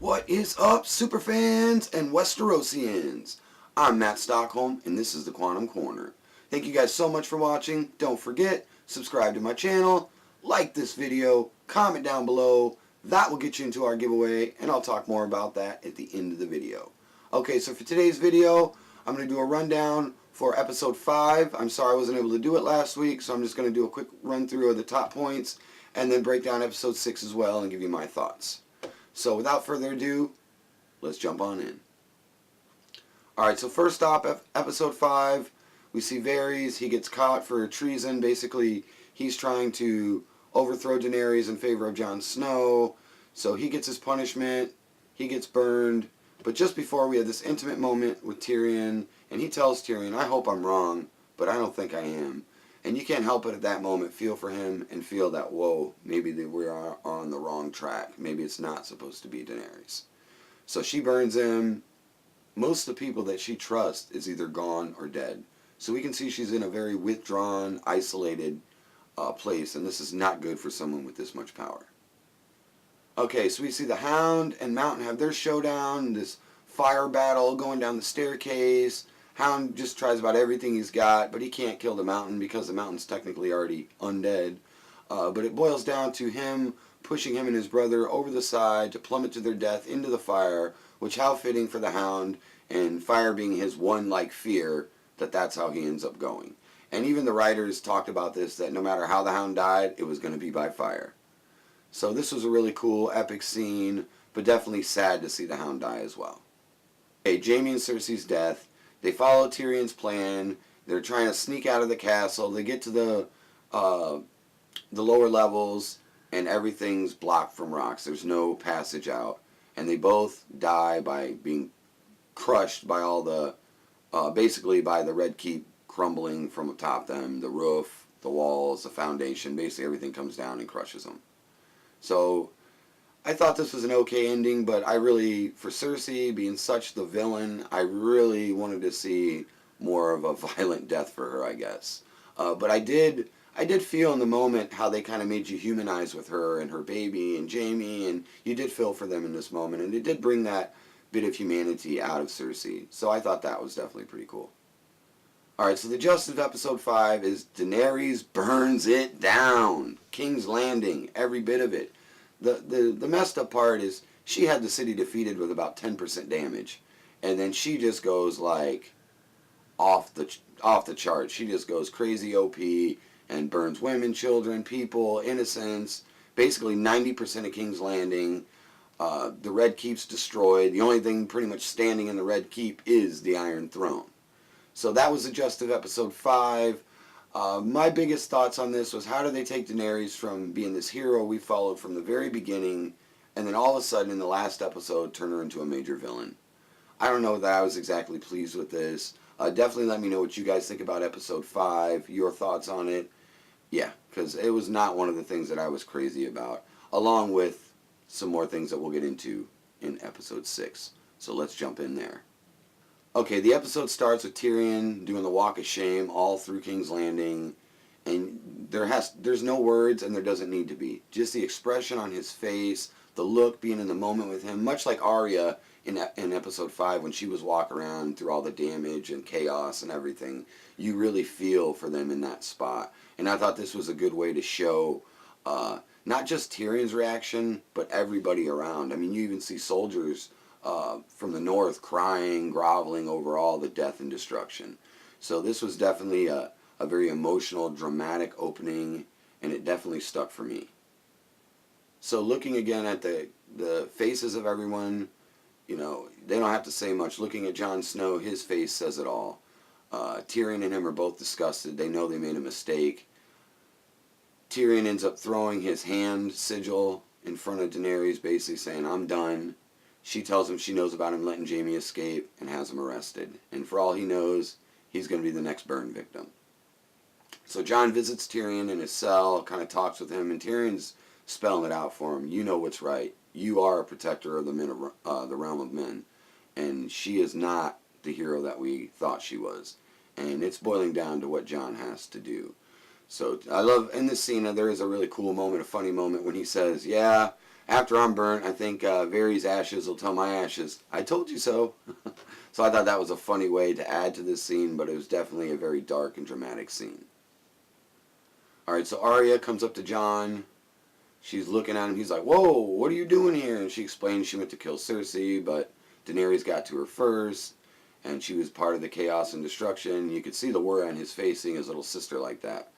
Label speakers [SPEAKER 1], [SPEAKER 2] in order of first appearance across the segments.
[SPEAKER 1] What is up, superfans and Westerosians? I'm Matt Stockholm, and this is the Quantum Corner. Thank you guys so much for watching. Don't forget, subscribe to my channel, like this video, comment down below. That will get you into our giveaway, and I'll talk more about that at the end of the video. Okay, so for today's video, I'm going to do a rundown for episode 5. I'm sorry I wasn't able to do it last week, so I'm just going to do a quick run through of the top points, and then break down episode 6 as well and give you my thoughts. So without further ado, let's jump on in. Alright, so first off, episode 5, we see Varys. He gets caught for treason. Basically, he's trying to overthrow Daenerys in favor of Jon Snow. So he gets his punishment. He gets burned. But just before, we had this intimate moment with Tyrion, and he tells Tyrion, I hope I'm wrong, but I don't think I am. And you can't help but at that moment feel for him and feel that, whoa, maybe we are on the wrong track. Maybe it's not supposed to be Daenerys. So she burns him. Most of the people that she trusts is either gone or dead. So we can see she's in a very withdrawn, isolated place, and this is not good for someone with this much power. Okay, so we see the Hound and Mountain have their showdown, this fire battle going down the staircase. Hound just tries about everything he's got, but he can't kill the Mountain because the Mountain's technically already undead. But it boils down to him pushing him and his brother over the side to plummet to their death into the fire, which how fitting for the Hound, and fire being his one fear, that's how he ends up going. And even the writers talked about this, that no matter how the Hound died, it was going to be by fire. So this was a really cool, epic scene, but definitely sad to see the Hound die as well. Okay, Jaime and Cersei's death. They follow Tyrion's plan. They're trying to sneak out of the castle. They get to the lower levels, and everything's blocked from rocks. There's no passage out. And they both die by being crushed by all the, basically by the Red Keep crumbling from atop them. The roof, the walls, the foundation, basically everything comes down and crushes them. So I thought this was an okay ending, but I really, for Cersei being such the villain, I really wanted to see more of a violent death for her, I guess. But I did feel in the moment how they kind of made you humanize with her and her baby and Jaime, and you did feel for them in this moment, and it did bring that bit of humanity out of Cersei. So I thought that was definitely pretty cool. Alright, so the gist of episode 5 is Daenerys burns it down. King's Landing, every bit of it. The messed up part is she had the city defeated with about 10% damage, and then she just goes like off the charts. She just goes crazy OP and burns women, children, people, innocents. Basically 90% of King's Landing. The Red Keep's destroyed. The only thing pretty much standing in the Red Keep is the Iron Throne. So that was the gist of episode 5. My biggest thoughts on this was, how do they take Daenerys from being this hero we followed from the very beginning, and then all of a sudden in the last episode turn her into a major villain? I don't know that I was exactly pleased with this. Definitely let me know what you guys think about episode 5, your thoughts on it. Yeah, because it was not one of the things that I was crazy about, along with some more things that we'll get into in episode 6. So let's jump in there. Okay, the episode starts with Tyrion doing the walk of shame all through King's Landing, and there's no words, and there doesn't need to be. Just the expression on his face, the look, being in the moment with him, much like Arya in episode 5 when she was walking around through all the damage and chaos and everything. You really feel for them in that spot, and I thought this was a good way to show not just Tyrion's reaction, but everybody around. I mean, you even see soldiers from the north crying, groveling over all the death and destruction. So this was definitely a very emotional, dramatic opening, and it definitely stuck for me. So looking again at the faces of everyone, you know, they don't have to say much. Looking at Jon Snow, his face says it all. Tyrion and him are both disgusted. They know they made a mistake. Tyrion ends up throwing his hand sigil in front of Daenerys, basically saying, I'm done. She tells him she knows about him letting Jaime escape and has him arrested. And for all he knows, he's going to be the next burn victim. So Jon visits Tyrion in his cell, kind of talks with him, and Tyrion's spelling it out for him. You know what's right. You are a protector of the men of the realm of men. And she is not the hero that we thought she was. And it's boiling down to what Jon has to do. So I love, in this scene, there is a really cool moment, a funny moment, when he says, yeah, After I'm burnt, I think Varys' ashes will tell my ashes, I told you so. So I thought that was a funny way to add to this scene, but it was definitely a very dark and dramatic scene. Alright, so Arya comes up to Jon. She's looking at him. He's like, whoa, what are you doing here? And she explains she went to kill Cersei, but Daenerys got to her first, and she was part of the chaos and destruction. You could see the worry on his face seeing his little sister like that.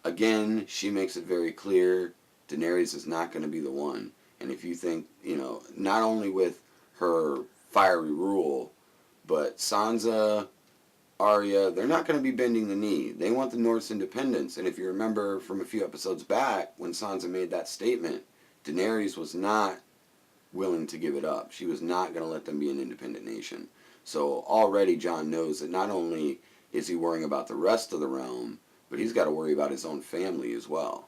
[SPEAKER 1] Again, she makes it very clear Daenerys is not going to be the one. And if you think, not only with her fiery rule, but Sansa, Arya, they're not going to be bending the knee. They want the North's independence. And if you remember from a few episodes back, when Sansa made that statement, Daenerys was not willing to give it up. She was not going to let them be an independent nation. So already Jon knows that not only is he worrying about the rest of the realm, but he's got to worry about his own family as well.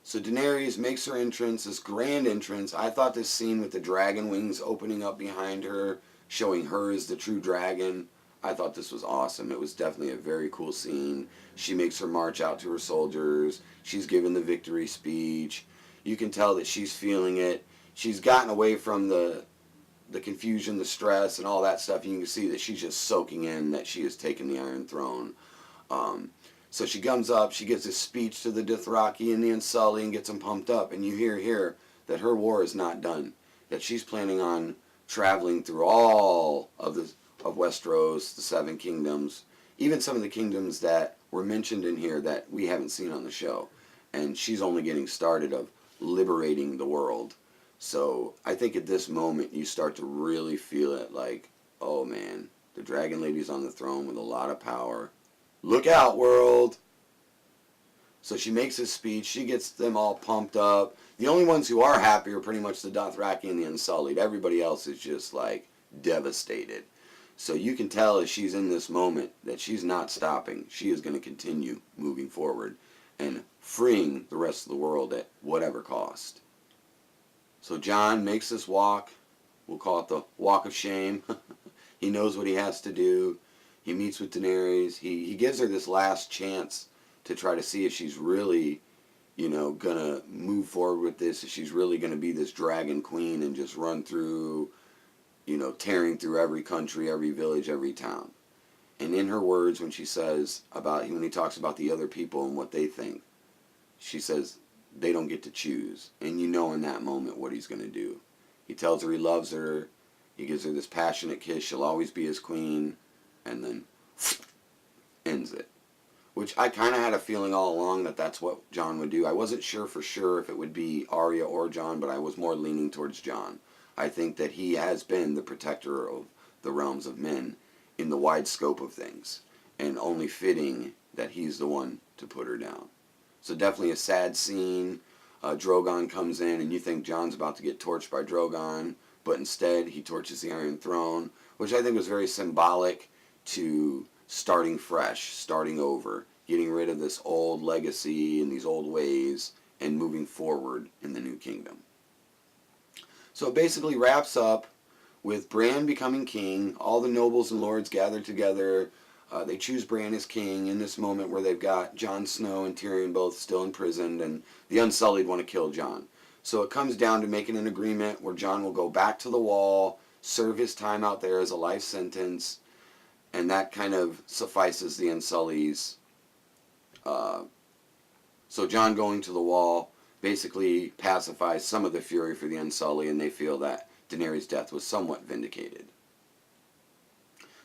[SPEAKER 1] So Daenerys makes her entrance, this grand entrance. I thought this scene with the dragon wings opening up behind her, showing her as the true dragon, I thought this was awesome. It was definitely a very cool scene. She makes her march out to her soldiers. She's given the victory speech. You can tell that she's feeling it. She's gotten away from the confusion, the stress, and all that stuff. You can see that she's just soaking in that she has taken the Iron Throne. So she comes up, she gives this speech to the Dothraki and the Unsullied and gets them pumped up. And you hear here that her war is not done, that she's planning on traveling through all of Westeros, the Seven Kingdoms, even some of the kingdoms that were mentioned in here that we haven't seen on the show. And she's only getting started of liberating the world. So I think at this moment you start to really feel it like, oh man, the Dragon Lady's on the throne with a lot of power. Look out, world! So she makes this speech. She gets them all pumped up. The only ones who are happy are pretty much the Dothraki and the Unsullied. Everybody else is just like devastated. So you can tell as she's in this moment that she's not stopping. She is going to continue moving forward and freeing the rest of the world at whatever cost. So Jon makes this walk. We'll call it the walk of shame. He knows what he has to do. He meets with Daenerys. He gives her this last chance to try to see if she's really, going to move forward with this, if she's really going to be this dragon queen and just run through, tearing through every country, every village, every town. And in her words, when he talks about the other people and what they think, she says they don't get to choose. And in that moment what he's going to do. He tells her he loves her. He gives her this passionate kiss. She'll always be his queen. And then ends it. Which I kind of had a feeling all along that that's what Jon would do. I wasn't sure for sure if it would be Arya or Jon, but I was more leaning towards Jon. I think that he has been the protector of the realms of men in the wide scope of things. And only fitting that he's the one to put her down. So definitely a sad scene. Drogon comes in and you think Jon's about to get torched by Drogon, but instead he torches the Iron Throne, which I think was very symbolic to starting fresh, starting over, getting rid of this old legacy and these old ways and moving forward in the new kingdom. So it basically wraps up with Bran becoming king. All the nobles and lords gather together. They choose Bran as king in this moment where they've got Jon Snow and Tyrion both still imprisoned, and the Unsullied want to kill Jon. So it comes down to making an agreement where Jon will go back to the Wall, serve his time out there as a life sentence, and that kind of suffices the Unsullieds. So Jon going to the Wall basically pacifies some of the fury for the Unsullied, and they feel that Daenerys' death was somewhat vindicated.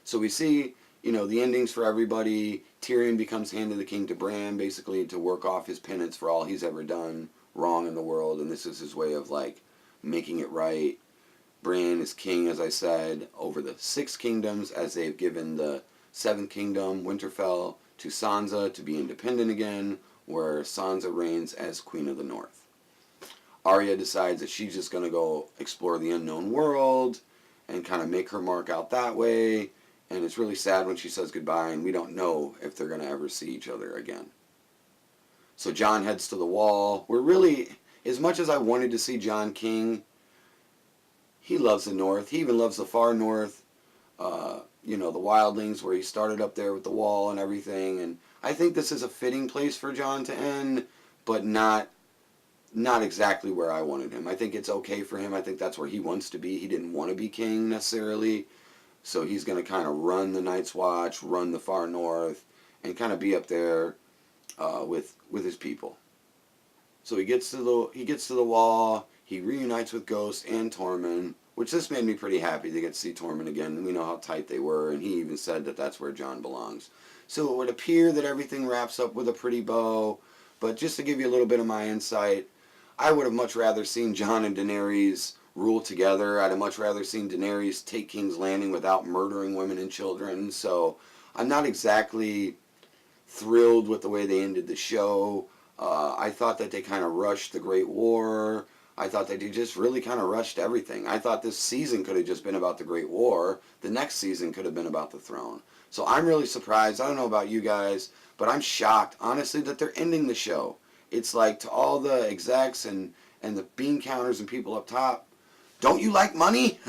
[SPEAKER 1] So we see, the endings for everybody. Tyrion becomes Hand of the King to Bran, basically to work off his penance for all he's ever done wrong in the world, and this is his way of, making it right. Bran is king, as I said, over the 6 kingdoms, as they've given the 7th kingdom, Winterfell, to Sansa to be independent again, where Sansa reigns as Queen of the North. Arya decides that she's just going to go explore the unknown world and kind of make her mark out that way, and it's really sad when she says goodbye, and we don't know if they're going to ever see each other again. So Jon heads to the Wall. We're really, as much as I wanted to see Jon king, he loves the North. He even loves the far North, the Wildlings, where he started up there with the Wall and everything. And I think this is a fitting place for Jon to end, but not not exactly where I wanted him. I think it's okay for him. I think that's where he wants to be. He didn't want to be king necessarily. So he's going to kind of run the Night's Watch, run the Far North, and kind of be up there with his people. So he gets to the wall. He reunites with Ghost and Tormund, which this made me pretty happy to get to see Tormund again. We know how tight they were, and he even said that that's where Jon belongs. So it would appear that everything wraps up with a pretty bow. But just to give you a little bit of my insight, I would have much rather seen Jon and Daenerys rule together. I'd have much rather seen Daenerys take King's Landing without murdering women and children. So I'm not exactly thrilled with the way they ended the show. I thought that they kind of rushed the Great War. I thought that they just really kind of rushed everything. I thought this season could have just been about the Great War. The next season could have been about the throne. So I'm really surprised. I don't know about you guys, but I'm shocked, honestly, that they're ending the show. It's like to all the execs and the bean counters and people up top, don't you like money?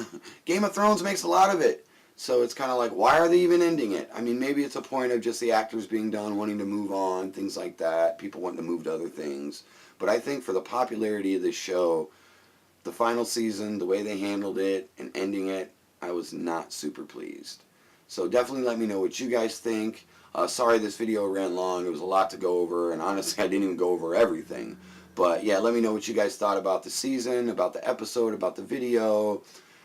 [SPEAKER 1] Game of Thrones makes a lot of it. So it's kind of like, why are they even ending it? I mean, maybe it's a point of just the actors being done, wanting to move on, things like that, people wanting to move to other things. But I think for the popularity of this show, the final season, the way they handled it and ending it, I was not super pleased. So definitely let me know what you guys think. Sorry this video ran long. It was a lot to go over, and honestly, I didn't even go over everything. But yeah, let me know what you guys thought about the season, about the episode, about the video.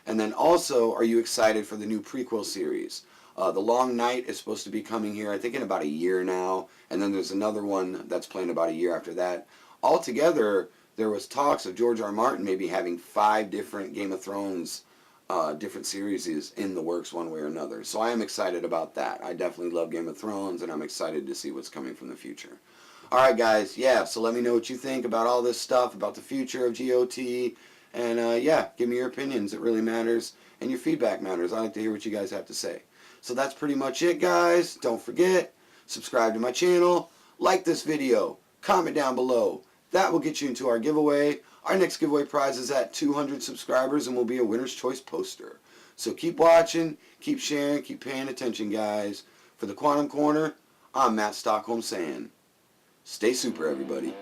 [SPEAKER 1] And then also, are you excited for the new prequel series? The Long Night is supposed to be coming here, I think, in about a year now. And then there's another one that's planned about a year after that. Altogether, there was talks of George R. R. Martin maybe having 5 different Game of Thrones different series in the works one way or another. So I am excited about that. I definitely love Game of Thrones, and I'm excited to see what's coming from the future. Alright guys, yeah, so let me know what you think about all this stuff, about the future of GOT, and yeah, give me your opinions. It really matters, and your feedback matters. I like to hear what you guys have to say. So that's pretty much it, guys. Don't forget, subscribe to my channel, like this video, comment down below. That will get you into our giveaway. Our next giveaway prize is at 200 subscribers and will be a winner's choice poster. So keep watching, keep sharing, keep paying attention, guys. For the Quantum Corner, I'm Matt Stockholm saying, stay super, everybody.